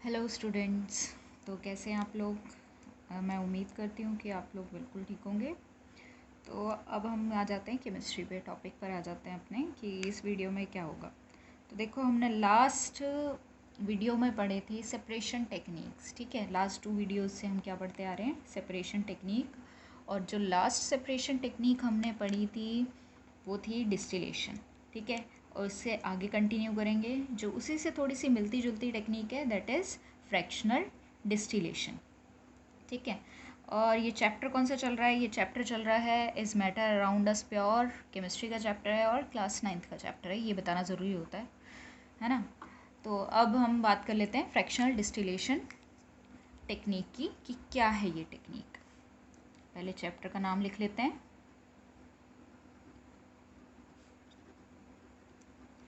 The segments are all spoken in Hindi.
Hello students. तो कैसे हैं आप लोग? मैं उम्मीद करती हूँ कि आप लोग बिल्कुल ठीक होंगे। तो अब हम आ जाते हैं केमिस्ट्री पे, टॉपिक पर आ जाते हैं अपने कि इस वीडियो में क्या होगा। तो देखो, हमने लास्ट वीडियो में पढ़े थे सेपरेशन टेक्निक्स। ठीक है, लास्ट 2 वीडियोस से हम क्या पढ़ते आ रहे हैं, सेपरेशन टेक्निक। और जो लास्ट सेपरेशन टेक्निक हमने पढ़ी थी वो थी डिस्टिलेशन। ठीक है, और उससे आगे कंटिन्यू करेंगे। जो उसी से थोड़ी सी मिलती जुलती टेक्निक है, दैट इज़ फ्रैक्शनल डिस्टिलेशन। ठीक है, और ये चैप्टर कौन सा चल रहा है? ये चैप्टर चल रहा है is matter around us pure. Chemistry का चैप्टर है और क्लास 9th का चैप्टर है, ये बताना ज़रूरी होता है ना। तो अब हम बात कर लेते हैं फ्रैक्शनल डिस्टिलेशन टेक्निक की कि क्या है ये टेक्निक। पहले चैप्टर का नाम लिख लेते हैं,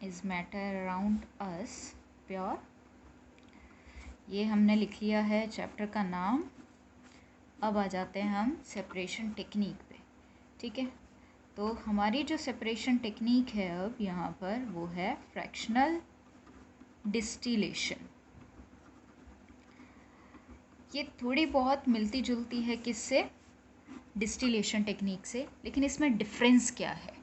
is matter around us pure. ये हमने लिख लिया है चैप्टर का नाम। अब आ जाते हैं हम सेपरेशन टेक्निक पे। ठीक है, तो हमारी जो सेपरेशन टेक्निक है अब यहाँ पर वो है फ्रैक्शनल डिस्टिलेशन। ये थोड़ी बहुत मिलती जुलती है किससे? डिस्टिलेशन टेक्निक से। लेकिन इसमें डिफरेंस क्या है?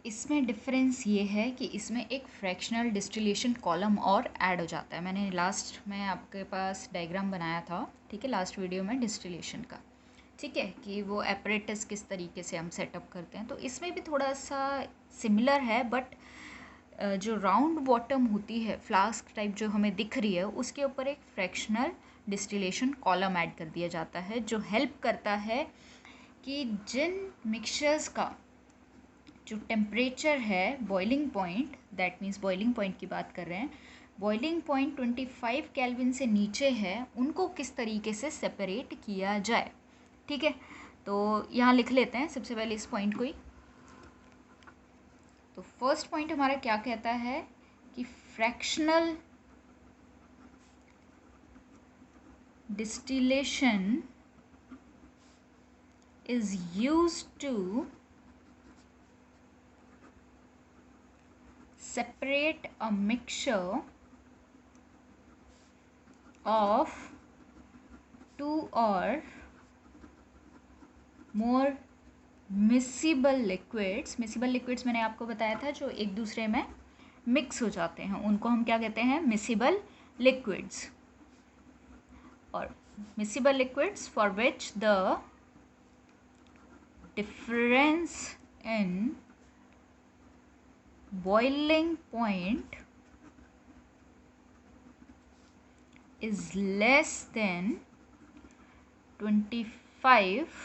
इसमें डिफरेंस ये है कि इसमें एक फ्रैक्शनल डिस्टिलेशन कॉलम और ऐड हो जाता है। मैंने लास्ट में आपके पास डायग्राम बनाया था, ठीक है, लास्ट वीडियो में डिस्टिलेशन का। ठीक है, कि वो एपरेटस किस तरीके से हम सेटअप करते हैं। तो इसमें भी थोड़ा सा सिमिलर है, बट जो राउंड बॉटम होती है फ्लास्क टाइप जो हमें दिख रही है, उसके ऊपर एक फ्रैक्शनल डिस्टिलेशन कॉलम ऐड कर दिया जाता है, जो हेल्प करता है कि जिन मिक्सचर्स का जो टेम्परेचर है boiling point, that means boiling point की बात कर रहे हैं, बॉइलिंग पॉइंट 25 केल्विन से नीचे है, उनको किस तरीके से सेपरेट किया जाए। ठीक है, तो यहाँ लिख लेते हैं सबसे पहले इस पॉइंट को ही। तो फर्स्ट पॉइंट हमारा क्या कहता है कि fractional distillation is used to separate a mixture of 2 or more miscible liquids। miscible liquids मैंने आपको बताया था जो एक दूसरे में मिक्स हो जाते हैं, उनको हम क्या कहते हैं? miscible liquids। और miscible liquids for which the difference in boiling point is less than 25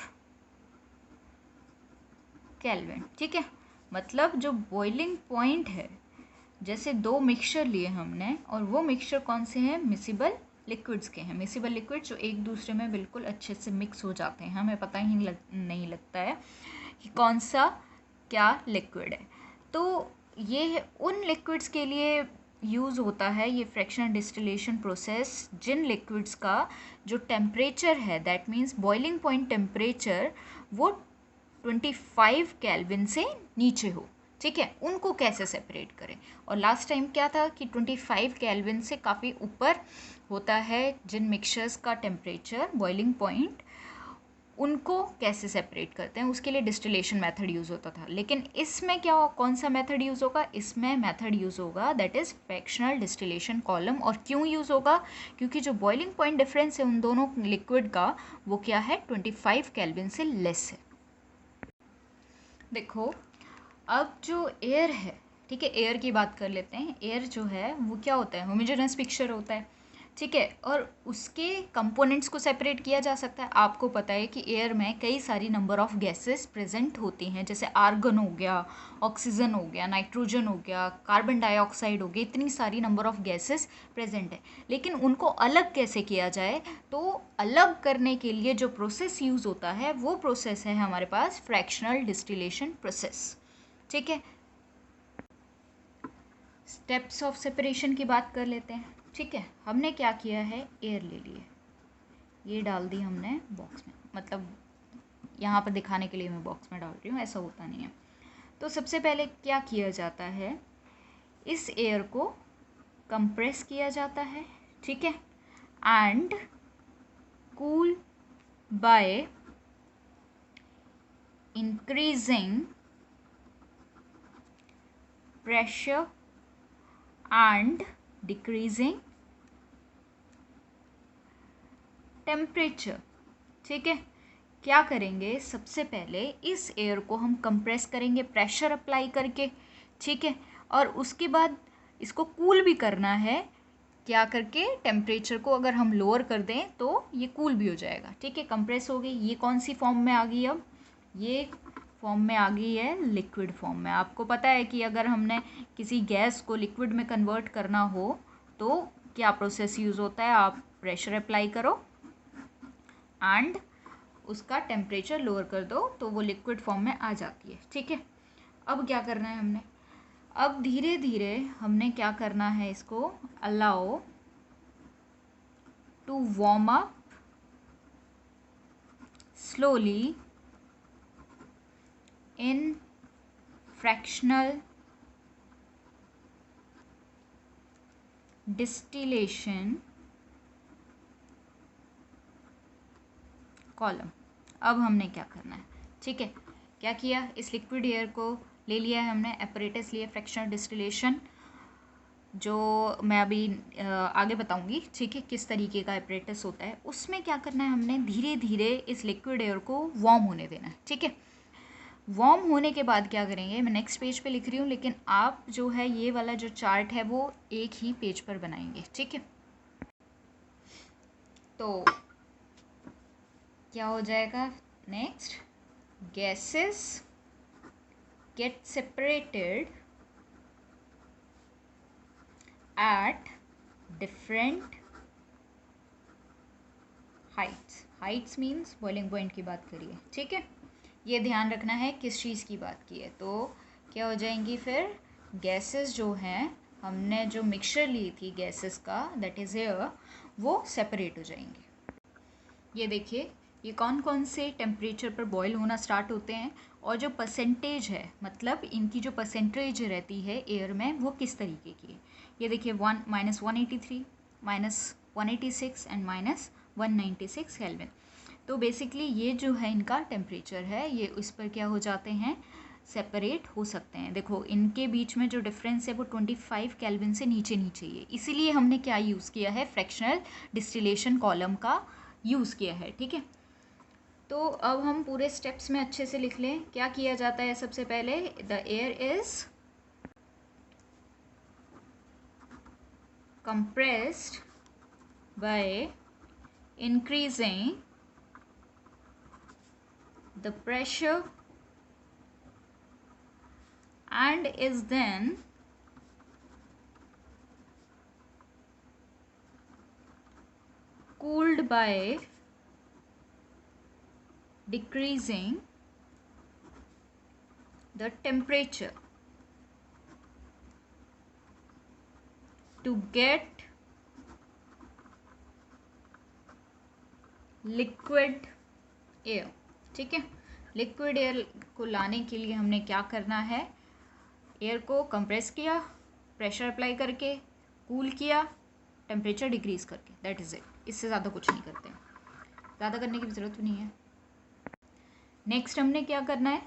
kelvin. ठीक है, मतलब जो बॉइलिंग पॉइंट है, जैसे 2 मिक्सचर लिए हमने और वो मिक्सचर कौन से हैं? मिसिबल लिक्विड्स के हैं। मिसिबल लिक्विड जो एक दूसरे में बिल्कुल अच्छे से मिक्स हो जाते हैं, हमें पता ही नहीं लगता है कि कौन सा क्या लिक्विड है। तो ये उन लिक्विड्स के लिए यूज़ होता है ये फ्रैक्शनल डिस्टिलेशन प्रोसेस, जिन लिक्विड्स का जो टेम्परेचर है, that means boiling point temperature, वो 25 केल्विन से नीचे हो। ठीक है, उनको कैसे सेपरेट करें? और लास्ट टाइम क्या था कि 25 केल्विन से काफ़ी ऊपर होता है जिन मिक्सचर्स का टेम्परेचर बॉइलिंग पॉइंट, उनको कैसे सेपरेट करते हैं, उसके लिए डिस्टिलेशन मेथड यूज़ होता था। लेकिन इसमें क्या, कौन सा मेथड यूज़ होगा? इसमें मेथड यूज़ होगा that is fractional distillation column. और क्यों यूज़ होगा? क्योंकि जो बॉइलिंग पॉइंट डिफरेंस है उन दोनों लिक्विड का, वो क्या है? 25 केल्विन से लेस है। देखो, अब जो एयर है, ठीक है, एयर की बात कर लेते हैं। एयर जो है वो क्या होता है? होमोजेनस मिक्सचर होता है। ठीक है, और उसके कंपोनेंट्स को सेपरेट किया जा सकता है। आपको पता है कि एयर में कई सारी नंबर ऑफ गैसेस प्रेजेंट होती हैं, जैसे आर्गन हो गया, ऑक्सीजन हो गया, नाइट्रोजन हो गया, कार्बन डाइऑक्साइड हो गया, इतनी सारी नंबर ऑफ गैसेस प्रेजेंट है। लेकिन उनको अलग कैसे किया जाए? तो अलग करने के लिए जो प्रोसेस यूज़ होता है वो प्रोसेस है हमारे पास फ्रैक्शनल डिस्टिलेशन प्रोसेस। ठीक है, स्टेप्स ऑफ सेपरेशन की बात कर लेते हैं। ठीक है, हमने क्या किया है? एयर ले लिए, ये डाल दी हमने बॉक्स में, मतलब यहाँ पर दिखाने के लिए मैं बॉक्स में डाल रही हूँ, ऐसा होता नहीं है। तो सबसे पहले क्या किया जाता है? इस एयर को कंप्रेस किया जाता है, ठीक है, and cool by increasing pressure and decreasing temperature. ठीक है, क्या करेंगे, सबसे पहले इस एयर को हम कंप्रेस करेंगे प्रेशर अप्लाई करके, ठीक है, और उसके बाद इसको कूल भी करना है, क्या करके, टेम्परेचर को अगर हम लोअर कर दें तो ये कूल भी हो जाएगा। ठीक है, कंप्रेस हो गई, ये कौन सी फॉर्म में आ गई, अब ये फॉर्म में आ गई है लिक्विड फॉर्म में। आपको पता है कि अगर हमने किसी गैस को लिक्विड में कन्वर्ट करना हो तो क्या प्रोसेस यूज़ होता है, आप प्रेशर अप्लाई करो एंड उसका टेम्परेचर लोअर कर दो तो वो लिक्विड फॉर्म में आ जाती है। ठीक है, अब क्या करना है हमने, अब धीरे धीरे हमने क्या करना है, इसको allow to warm up slowly in fractional distillation column. अब हमने क्या करना है, ठीक है, क्या किया, इस लिक्विड एयर को ले लिया है हमने, एपरेटस लिया फ्रैक्शनल डिस्टिलेशन, जो मैं अभी आगे बताऊंगी, ठीक है, किस तरीके का एपरेटस होता है। उसमें क्या करना है, हमने धीरे धीरे इस लिक्विड एयर को वार्म होने देना है। ठीक है, वार्म होने के बाद क्या करेंगे, मैं नेक्स्ट पेज पे लिख रही हूँ, लेकिन आप जो है ये वाला जो चार्ट है वो एक ही पेज पर बनाएंगे। ठीक है, तो क्या हो जाएगा, next, gases get separated at different Heights. Heights means boiling point की बात करिए। ठीक है, ये ध्यान रखना है किस चीज़ की बात की है। तो क्या हो जाएंगी फिर, गैसेस जो हैं, हमने जो मिक्सचर ली थी गैसेस का, दैट इज़ एयर, वो सेपरेट हो जाएंगे। ये देखिए, ये कौन कौन से टेम्परेचर पर बॉयल होना स्टार्ट होते हैं, और जो परसेंटेज है, मतलब इनकी जो परसेंटेज रहती है एयर में, वो किस तरीके की है। ये देखिए, -183, -186 एंड -196 केल्विन। तो बेसिकली ये जो है इनका टेम्परेचर है, ये इस पर क्या हो जाते हैं, सेपरेट हो सकते हैं। देखो, इनके बीच में जो डिफरेंस है वो 25 केल्विन से नीचे नीचे ही है, इसीलिए हमने क्या यूज़ किया है, फ्रैक्शनल डिस्टिलेशन कॉलम का यूज़ किया है। ठीक है, तो अब हम पूरे स्टेप्स में अच्छे से लिख लें। क्या किया जाता है, सबसे पहले the air is compressed by increasing the pressure and is then cooled by decreasing the temperature to get liquid air. ठीक है, लिक्विड एयर को लाने के लिए हमने क्या करना है, एयर को कंप्रेस किया, प्रेशर अप्लाई करके, कूल किया, टेम्परेचर डिक्रीज करके, दैट इज़ इट। इससे ज़्यादा कुछ नहीं करते हैं, ज़्यादा करने की ज़रूरत भी नहीं है। नेक्स्ट हमने क्या करना है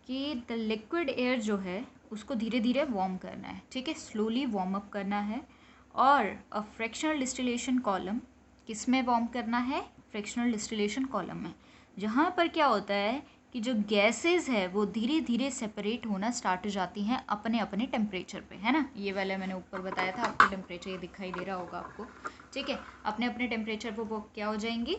कि द लिक्विड एयर जो है उसको धीरे धीरे वार्म करना है। ठीक है, स्लोली वार्म अप करना है, और अ फ्रैक्शनल डिस्टिलेशन कॉलम किस में वार्म करना है, फ्रैक्शनल डिस्टिलेशन कॉलम में, जहाँ पर क्या होता है कि जो गैसेस है वो धीरे धीरे सेपरेट होना स्टार्ट हो जाती हैं अपने अपने टेम्परेचर पे, है ना। ये वाला मैंने ऊपर बताया था आपको टेम्परेचर, ये दिखाई दे रहा होगा आपको। ठीक है, अपने अपने टेम्परेचर पर वो क्या हो जाएंगी,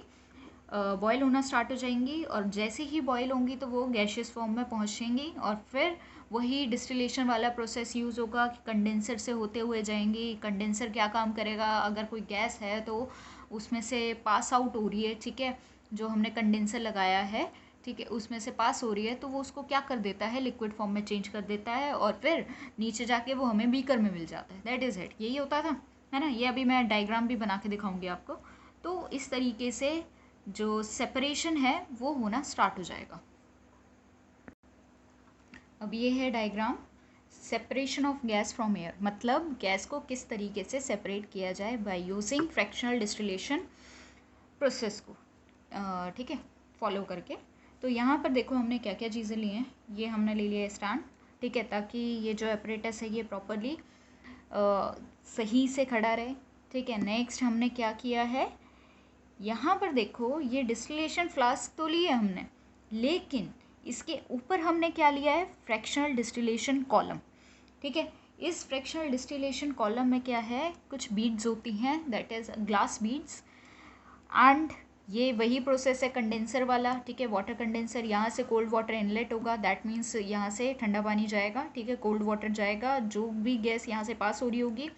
बॉयल होना स्टार्ट हो जाएंगी, और जैसे ही बॉयल होंगी तो वो गैशियस फॉर्म में पहुँचेंगी, और फिर वही डिस्टिलेशन वाला प्रोसेस यूज़ होगा कि कंडेंसर से होते हुए जाएंगी। कंडेंसर क्या काम करेगा, अगर कोई गैस है तो उसमें से पास आउट हो रही है, ठीक है, जो हमने कंडेंसर लगाया है, ठीक है, उसमें से पास हो रही है, तो वो उसको क्या कर देता है, लिक्विड फॉर्म में चेंज कर देता है, और फिर नीचे जाके वो हमें बीकर में मिल जाता है। दैट इज़ इट, यही होता था, है ना। ये अभी मैं डायग्राम भी बना के दिखाऊंगी आपको। तो इस तरीके से जो सेपरेशन है वो होना स्टार्ट हो जाएगा। अब ये है diagram, separation of gas from air, मतलब गैस को किस तरीके से सेपरेट किया जाए by using fractional distillation process को, ठीक है, फॉलो करके। तो यहाँ पर देखो हमने क्या क्या चीज़ें ली हैं। ये हमने ले लिया स्टैंड, ठीक है, ताकि ये जो एपरेटस है ये प्रॉपरली सही से खड़ा रहे, ठीक है। नेक्स्ट हमने क्या किया है, यहाँ पर देखो ये डिस्टिलेशन फ्लास्क तो लिया हमने, लेकिन इसके ऊपर हमने क्या लिया है, फ्रैक्शनल डिस्टिलेशन कॉलम, ठीक है। इस फ्रैक्शनल डिस्टिलेशन कॉलम में क्या है, कुछ बीड्स होती हैं, that is glass beads, and ये वही प्रोसेस है कंडेंसर वाला, ठीक है। वाटर कंडेंसर, यहाँ से कोल्ड वाटर इनलेट होगा, दैट मीन्स यहाँ से ठंडा पानी जाएगा, ठीक है, कोल्ड वाटर जाएगा, जो भी गैस यहाँ से पास हो रही होगी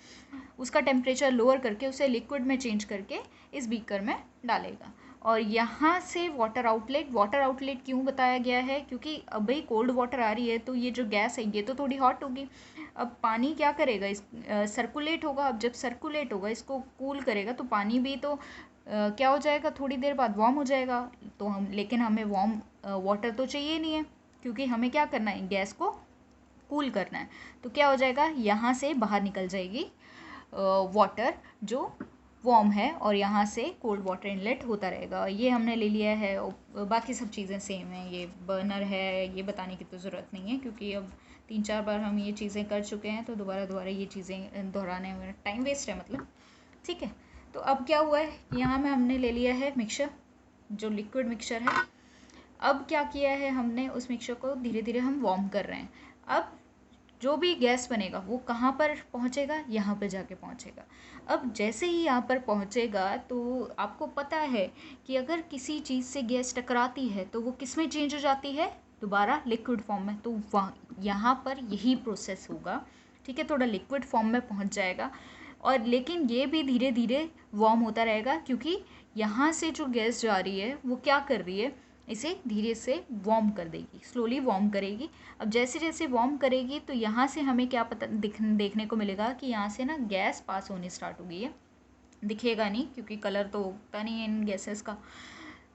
उसका टेम्परेचर लोअर करके उसे लिक्विड में चेंज करके इस बीकर में डालेगा। और यहाँ से वाटर आउटलेट क्यों बताया गया है, क्योंकि अब भाई कोल्ड वाटर आ रही है तो ये जो गैस है ये तो थोड़ी हॉट होगी, अब पानी क्या करेगा, इस सर्कुलेट होगा, अब जब सर्कुलेट होगा इसको कूल करेगा तो पानी भी तो क्या हो जाएगा, थोड़ी देर बाद वार्म हो जाएगा। तो लेकिन हमें वार्म वाटर तो चाहिए नहीं है, क्योंकि हमें क्या करना है, गैस को कूल करना है। तो क्या हो जाएगा, यहाँ से बाहर निकल जाएगी वाटर जो वार्म है, और यहाँ से कोल्ड वाटर इनलेट होता रहेगा। ये हमने ले लिया है, बाकी सब चीज़ें सेम हैं। ये बर्नर है, ये बताने की तो ज़रूरत नहीं है, क्योंकि अब 3-4 बार हम ये चीज़ें कर चुके हैं, तो दोबारा ये चीज़ें दोहराने में टाइम वेस्ट है, मतलब, ठीक है। तो अब क्या हुआ है, यहाँ में हमने ले लिया है मिक्सचर, जो लिक्विड मिक्सचर है। अब क्या किया है हमने, उस मिक्सचर को धीरे धीरे हम वार्म कर रहे हैं। अब जो भी गैस बनेगा वो कहाँ पर पहुँचेगा, यहाँ पर जाके पहुँचेगा। अब जैसे ही यहाँ पर पहुँचेगा तो आपको पता है कि अगर किसी चीज़ से गैस टकराती है तो वो किस में चेंज हो जाती है, दोबारा लिक्विड फॉर्म में। तो वहाँ यहाँ पर यही प्रोसेस होगा, ठीक है, थोड़ा लिक्विड फॉर्म में पहुँच जाएगा, और लेकिन ये भी धीरे धीरे वार्म होता रहेगा, क्योंकि यहाँ से जो गैस जा रही है वो क्या कर रही है, इसे धीरे से वार्म कर देगी, स्लोली वार्म करेगी। अब जैसे जैसे वार्म करेगी तो यहाँ से हमें क्या पता देखने को मिलेगा कि यहाँ से ना गैस पास होनी स्टार्ट हो गई है। दिखेगा नहीं क्योंकि कलर तो उगता नहीं है इन गैसेस का।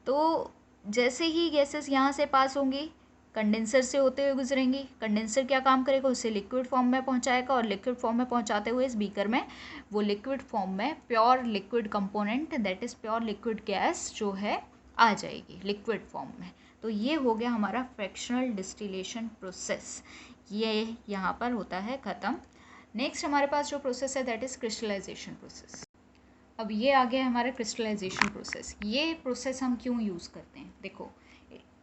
तो जैसे ही गैसेस यहाँ से पास होंगी, कंडेंसर से होते हुए गुजरेंगी, कंडेंसर क्या काम करेगा, उसे लिक्विड फॉर्म में पहुँचाएगा, और लिक्विड फॉर्म में पहुँचाते हुए इस बीकर में वो लिक्विड फॉर्म में pure liquid component, that is pure liquid gas जो है आ जाएगी लिक्विड फॉर्म में। तो ये हो गया हमारा फ्रैक्शनल डिस्टिलेशन प्रोसेस, ये यहाँ पर होता है ख़त्म। नेक्स्ट हमारे पास जो प्रोसेस है दैट इज़ क्रिस्टलाइजेशन प्रोसेस। अब ये आ गया हमारा क्रिस्टलाइजेशन प्रोसेस। ये प्रोसेस हम क्यों यूज़ करते हैं, देखो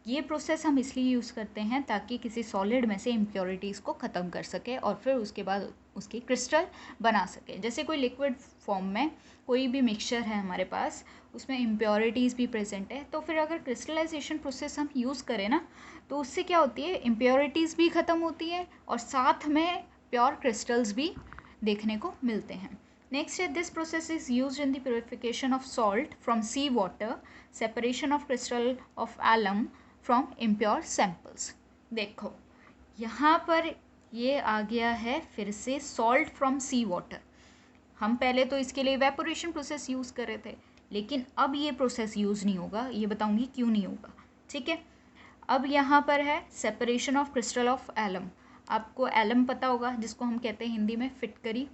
ये प्रोसेस हम इसलिए यूज़ करते हैं ताकि किसी सॉलिड में से इम्प्योरिटीज़ को ख़त्म कर सके और फिर उसके बाद उसकी क्रिस्टल बना सके। जैसे कोई लिक्विड फॉर्म में कोई भी मिक्सचर है हमारे पास, उसमें इम्प्योरिटीज़ भी प्रेजेंट है, तो फिर अगर क्रिस्टलाइजेशन प्रोसेस हम यूज़ करें ना, तो उससे क्या होती है, इम्प्योरिटीज़ भी ख़त्म होती है और साथ में प्योर क्रिस्टल्स भी देखने को मिलते हैं। Next, this process is used in the purification of salt from sea water, separation of crystal of alum from impure samples. देखो यहाँ पर ये आ गया है फिर से salt from sea water। हम पहले तो इसके लिए evaporation process यूज़ कर रहे थे, लेकिन अब ये प्रोसेस यूज़ नहीं होगा, ये बताऊँगी क्यों नहीं होगा, ठीक है। अब यहाँ पर है separation of crystal of alum. आपको एलम पता होगा, जिसको हम कहते हैं हिंदी में फिटकरी,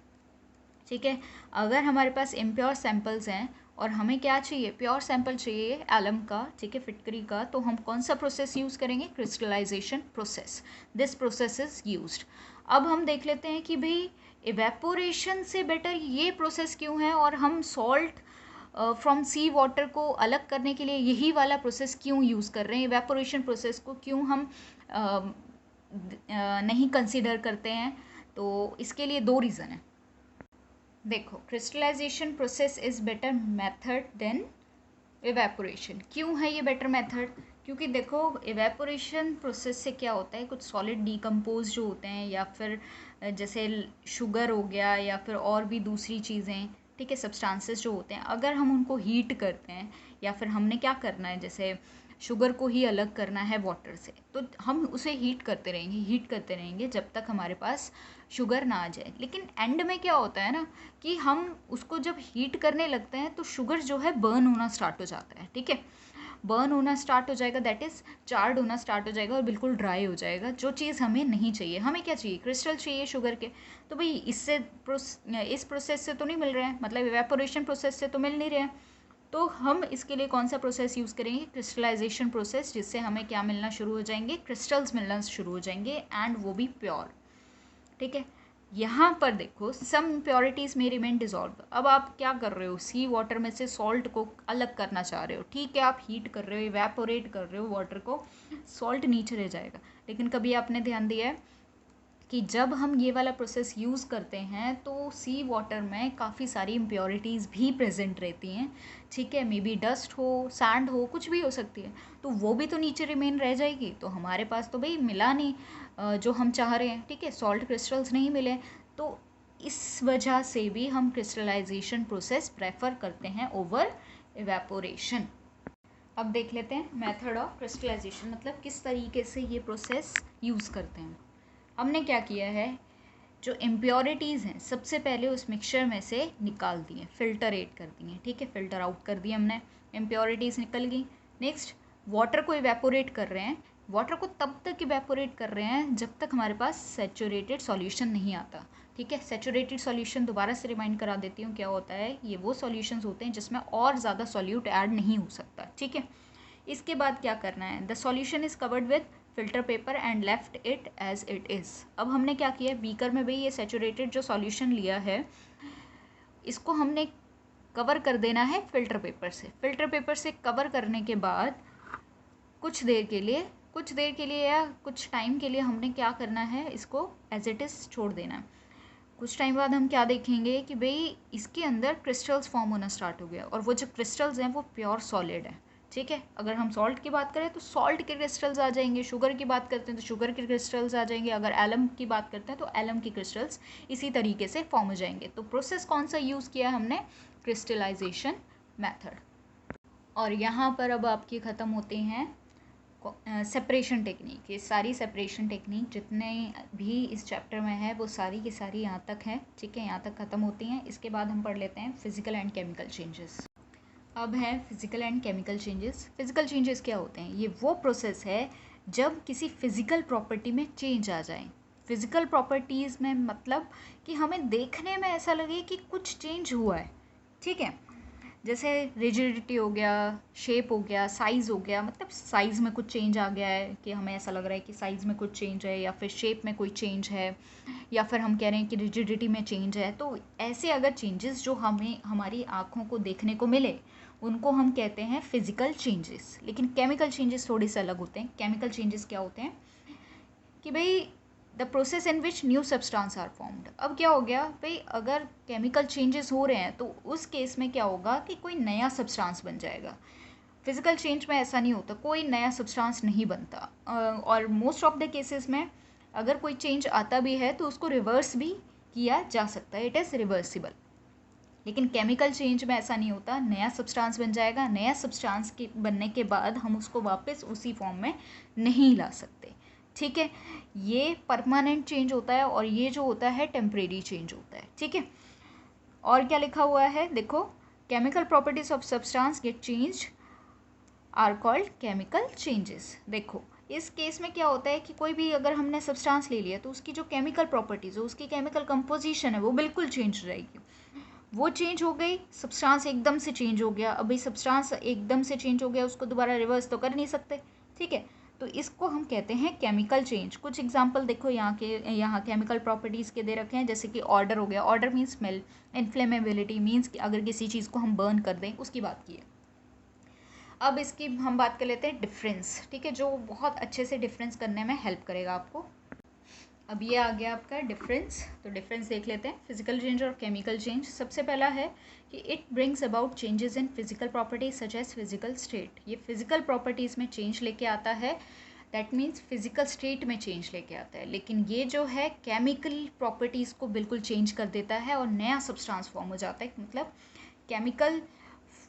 ठीक है। अगर हमारे पास इम्प्योर सैंपल्स हैं और हमें क्या चाहिए, प्योर सैंपल चाहिए एलम का, ठीक है, फिटकरी का, तो हम कौन सा प्रोसेस यूज़ करेंगे, crystallization process. This process is used. अब हम देख लेते हैं कि भाई इवेपोरेशन से बेटर ये प्रोसेस क्यों है, और हम सॉल्ट फ्रॉम सी वाटर को अलग करने के लिए यही वाला प्रोसेस क्यों यूज़ कर रहे हैं, इवेपोरेशन प्रोसेस को क्यों हम नहीं कंसिडर करते हैं। तो इसके लिए 2 रीज़न है। देखो crystallization process is better method than evaporation. क्यों है ये बेटर मेथड, क्योंकि देखो इवेपोरेशन प्रोसेस से क्या होता है, कुछ सॉलिड डिकम्पोज जो होते हैं, या फिर जैसे शुगर हो गया, या फिर और भी दूसरी चीज़ें, ठीक है, सब्सटेंसेस जो होते हैं, अगर हम उनको हीट करते हैं, या फिर हमने क्या करना है, जैसे शुगर को ही अलग करना है वाटर से, तो हम उसे हीट करते रहेंगे जब तक हमारे पास शुगर ना आ जाए। लेकिन एंड में क्या होता है ना, कि हम उसको जब हीट करने लगते हैं तो शुगर जो है बर्न होना स्टार्ट हो जाता है, ठीक है। बर्न होना स्टार्ट हो जाएगा, दैट इज़ चार्ड होना स्टार्ट हो जाएगा और बिल्कुल ड्राई हो जाएगा, जो चीज़ हमें नहीं चाहिए। हमें क्या चाहिए? क्रिस्टल चाहिए शुगर के। तो भाई इससे इस प्रोसेस से तो नहीं मिल रहे हैं, मतलब इवेपोरेशन प्रोसेस से तो मिल नहीं रहे हैं। तो हम इसके लिए कौन सा प्रोसेस यूज़ करेंगे? क्रिस्टलाइजेशन प्रोसेस, जिससे हमें क्या मिलना शुरू हो जाएंगे? क्रिस्टल्स मिलना शुरू हो जाएंगे, एंड वो भी प्योर। ठीक है, यहाँ पर देखो सम इम्प्योरिटीज़ में रिमेन डिजॉल्व। अब आप क्या कर रहे हो? सी वाटर में से सॉल्ट को अलग करना चाह रहे हो। ठीक है, आप हीट कर रहे हो, इवेपोरेट कर रहे हो वाटर को, सॉल्ट नीचे रह जाएगा। लेकिन कभी आपने ध्यान दिया है कि जब हम ये वाला प्रोसेस यूज़ करते हैं तो सी वाटर में काफ़ी सारी इम्प्योरिटीज़ भी प्रेजेंट रहती हैं। ठीक है, मे बी डस्ट हो, सैंड हो, कुछ भी हो सकती है, तो वो भी तो नीचे रिमेन रह जाएगी। तो हमारे पास तो भाई मिला नहीं जो हम चाह रहे हैं। ठीक है, सॉल्ट क्रिस्टल्स नहीं मिले, तो इस वजह से भी हम क्रिस्टलाइजेशन प्रोसेस प्रेफर करते हैं ओवर इवेपोरेशन। अब देख लेते हैं मेथड ऑफ क्रिस्टलाइजेशन, मतलब किस तरीके से ये प्रोसेस यूज़ करते हैं। हमने क्या किया है, जो इम्प्योरिटीज़ हैं सबसे पहले उस मिक्सचर में से निकाल दिए, फिल्टरेट कर दिए। ठीक है, फिल्टर आउट कर दिए हमने, इम्प्योरिटीज़ निकल गई। नेक्स्ट, वाटर को इवेपोरेट कर रहे हैं। वाटर को तब तक इवेपोरेट कर रहे हैं जब तक हमारे पास सैचुरेटेड सॉल्यूशन नहीं आता। ठीक है, सैचुरेटेड सॉल्यूशन दोबारा से रिमाइंड करा देती हूँ क्या होता है। ये वो सॉल्यूशंस होते हैं जिसमें और ज़्यादा सॉल्यूट ऐड नहीं हो सकता। ठीक है, इसके बाद क्या करना है, the solution is covered with filter paper and left it as it is. अब हमने क्या किया, बीकर में भाई ये सैचुरेटेड जो सॉल्यूशन लिया है इसको हमने कवर कर देना है फिल्टर पेपर से। फिल्टर पेपर से कवर करने के बाद कुछ देर के लिए या कुछ टाइम के लिए हमने क्या करना है, इसको एज इट इज़ छोड़ देना है। कुछ टाइम बाद हम क्या देखेंगे कि भाई इसके अंदर क्रिस्टल्स फॉर्म होना स्टार्ट हो गया, और वो जो क्रिस्टल्स हैं वो प्योर सॉलिड है। ठीक है, अगर हम सॉल्ट की बात करें तो सॉल्ट के क्रिस्टल्स आ जाएंगे, शुगर की बात करते हैं तो शुगर के क्रिस्टल्स आ जाएंगे, अगर एलम की बात करते हैं तो एलम के क्रिस्टल्स इसी तरीके से फॉर्म हो जाएंगे। तो प्रोसेस कौन सा यूज़ किया हमने? Crystallization method. और यहाँ पर अब आपकी ख़त्म होते हैं सेपरेशन टेक्निक। ये सारी सेपरेशन टेक्निक जितने भी इस चैप्टर में है वो सारी की सारी यहाँ तक है। ठीक है, यहाँ तक ख़त्म होती हैं। इसके बाद हम पढ़ लेते हैं फिजिकल एंड केमिकल चेंजेस। अब है physical and chemical changes. Physical changes क्या होते हैं? ये वो प्रोसेस है जब किसी फिजिकल प्रॉपर्टी में चेंज आ जाए। फिजिकल प्रॉपर्टीज़ में मतलब कि हमें देखने में ऐसा लगे कि कुछ चेंज हुआ है। ठीक है, जैसे रिजिडिटी हो गया, शेप हो गया, साइज़ हो गया, मतलब साइज़ में कुछ चेंज आ गया है कि हमें ऐसा लग रहा है कि साइज़ में कुछ चेंज है, या फिर शेप में कोई चेंज है, या फिर हम कह रहे हैं कि रिजिडिटी में चेंज है। तो ऐसे अगर चेंजेस जो हमें हमारी आँखों को देखने को मिले उनको हम कहते हैं फिजिकल चेंजेस। लेकिन केमिकल चेंजेस थोड़े से अलग होते हैं। केमिकल चेंजेस क्या होते हैं कि भाई the process in which new substance are formed. अब क्या हो गया भाई, अगर केमिकल चेंजेस हो रहे हैं तो उस केस में क्या होगा कि कोई नया सब्सटेंस बन जाएगा। फिजिकल चेंज में ऐसा नहीं होता, कोई नया सब्सटेंस नहीं बनता। और मोस्ट ऑफ द केसेस में अगर कोई चेंज आता भी है तो उसको रिवर्स भी किया जा सकता है, इट इज़ रिवर्सिबल। लेकिन केमिकल चेंज में ऐसा नहीं होता, नया सब्सटेंस बन जाएगा, नया सब्सटेंस के बनने के बाद हम उसको वापस उसी फॉर्म में नहीं ला सकते। ठीक है, ये परमानेंट चेंज होता है और ये जो होता है टेम्परेरी चेंज होता है। ठीक है, और क्या लिखा हुआ है देखो, chemical properties of substance get change are called chemical changes. देखो इस केस में क्या होता है कि कोई भी अगर हमने सब्सटेंस ले लिया तो उसकी जो केमिकल प्रॉपर्टीज़ है, उसकी केमिकल कंपोजिशन है, वो बिल्कुल चेंज हो जाएगी। वो चेंज हो गई, सब्सटेंस एकदम से चेंज हो गया। अब भाई सब्सटेंस एकदम से चेंज हो गया, उसको दोबारा रिवर्स तो कर नहीं सकते। ठीक है, तो इसको हम कहते हैं केमिकल चेंज। कुछ एग्जांपल देखो यहाँ केमिकल प्रॉपर्टीज़ के दे रखे हैं, जैसे कि ऑर्डर हो गया। ऑर्डर मीन्स स्मेल, इन्फ्लेमेबिलिटी मीन्स कि अगर किसी चीज़ को हम बर्न कर दें, उसकी बात की है। अब इसकी हम बात कर लेते हैं डिफरेंस। ठीक है, जो बहुत अच्छे से डिफरेंस करने में हेल्प करेगा आपको। अब ये आ गया आपका डिफरेंस, तो डिफरेंस देख लेते हैं फिजिकल चेंज और केमिकल चेंज। सबसे पहला है कि it brings about changes in physical properties such as physical state. ये फिजिकल प्रॉपर्टीज़ में चेंज लेके आता है, दैट मीन्स फिजिकल स्टेट में चेंज लेके आता है। लेकिन ये जो है केमिकल प्रॉपर्टीज़ को बिल्कुल चेंज कर देता है और नया सब्सटेंस फॉर्म हो जाता है। मतलब केमिकल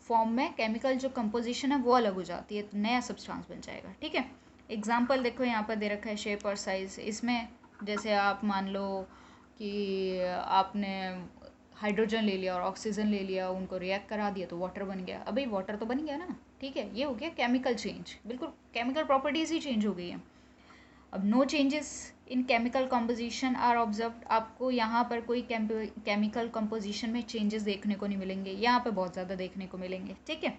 फॉर्म में केमिकल जो कंपोजिशन है वो अलग हो जाती है, तो नया सब्सटेंस बन जाएगा। ठीक है, एग्जाम्पल देखो यहाँ पर दे रखा है शेप और साइज़। इसमें जैसे आप मान लो कि आपने हाइड्रोजन ले लिया और ऑक्सीजन ले लिया, उनको रिएक्ट करा दिया तो वाटर बन गया। अभी वाटर तो बन गया ना, ठीक है, ये हो गया केमिकल चेंज, बिल्कुल केमिकल प्रॉपर्टीज़ ही चेंज हो गई हैं। अब no changes in chemical composition are observed, आपको यहाँ पर कोई केमिकल कंपोजिशन में चेंजेस देखने को नहीं मिलेंगे, यहाँ पे बहुत ज़्यादा देखने को मिलेंगे, ठीक है।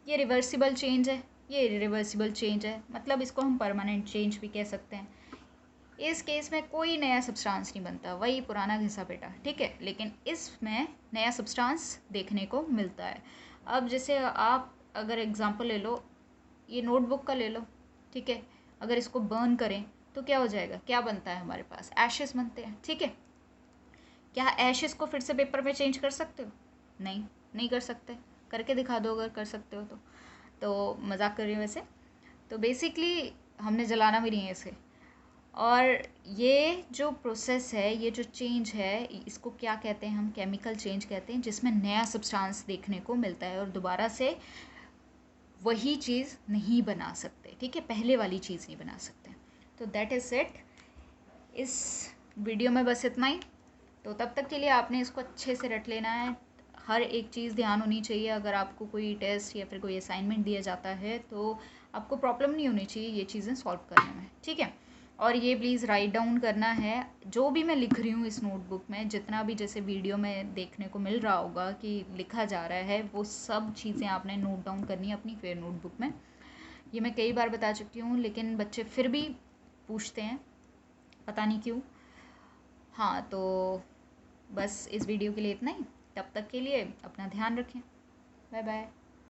ये रिवर्सिबल चेंज है, ये इरिवर्सिबल चेंज है, मतलब इसको हम परमानेंट चेंज भी कह सकते हैं। इस केस में कोई नया सब्सटेंस नहीं बनता, वही पुराना घिसा पेटा, ठीक है, लेकिन इसमें नया सब्सटेंस देखने को मिलता है। अब जैसे आप अगर एग्जांपल ले लो, ये नोटबुक का ले लो, ठीक है, अगर इसको बर्न करें तो क्या हो जाएगा, क्या बनता है हमारे पास, एशेस बनते हैं, ठीक है। क्या एशेस को फिर से पेपर में चेंज कर सकते हो? नहीं, नहीं कर सकते। करके दिखा दो अगर कर सकते हो तो मजाक कर रही हूँ वैसे। तो बेसिकली हमने जलाना भी नहीं है इसे। और ये जो प्रोसेस है, ये जो चेंज है, इसको क्या कहते हैं हम, केमिकल चेंज कहते हैं, जिसमें नया सब्सटेंस देखने को मिलता है और दोबारा से वही चीज़ नहीं बना सकते, ठीक है, पहले वाली चीज़ नहीं बना सकते। तो दैट इज़ इट, इस वीडियो में बस इतना ही। तो तब तक के लिए आपने इसको अच्छे से रट लेना है, हर एक चीज़ ध्यान होनी चाहिए। अगर आपको कोई टेस्ट या फिर कोई असाइनमेंट दिया जाता है तो आपको प्रॉब्लम नहीं होनी चाहिए ये चीज़ें सॉल्व करने में, ठीक है। और ये प्लीज़ राइट डाउन करना है, जो भी मैं लिख रही हूँ इस नोटबुक में, जितना भी जैसे वीडियो में देखने को मिल रहा होगा कि लिखा जा रहा है, वो सब चीज़ें आपने नोट डाउन करनी है अपनी फेयर नोटबुक में। ये मैं कई बार बता चुकी हूँ, लेकिन बच्चे फिर भी पूछते हैं, पता नहीं क्यों। हाँ, तो बस इस वीडियो के लिए इतना ही, तब तक के लिए अपना ध्यान रखें, बाय बाय।